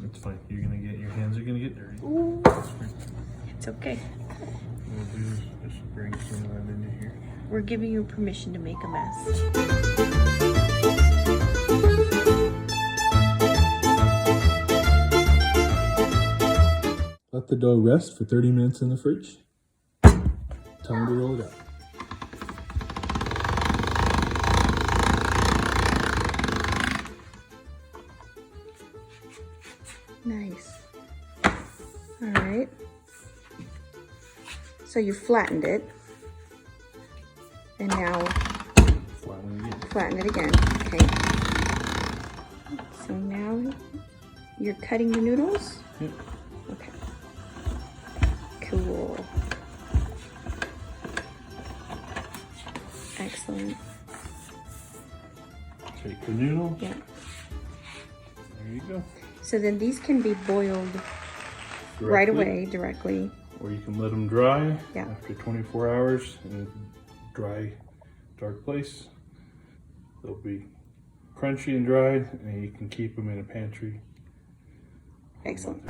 It's fine. Your hands are gonna get dirty. Ooh, it's okay. What we'll do is just bring some of that into here. We're giving you permission to make a mess. Let the dough rest for 30 minutes in the fridge. Time to roll it out. Nice. All right. So you flattened it. And now flatten it again. Okay. So now you're cutting the noodles? Yep. Okay. Cool. Excellent. Take the noodle. Yeah. There you go. So then these can be boiled right away, directly. Or you can let them dry Yeah. after 24 hours in a dry, dark place. They'll be crunchy and dried, and you can keep them in a pantry. Excellent.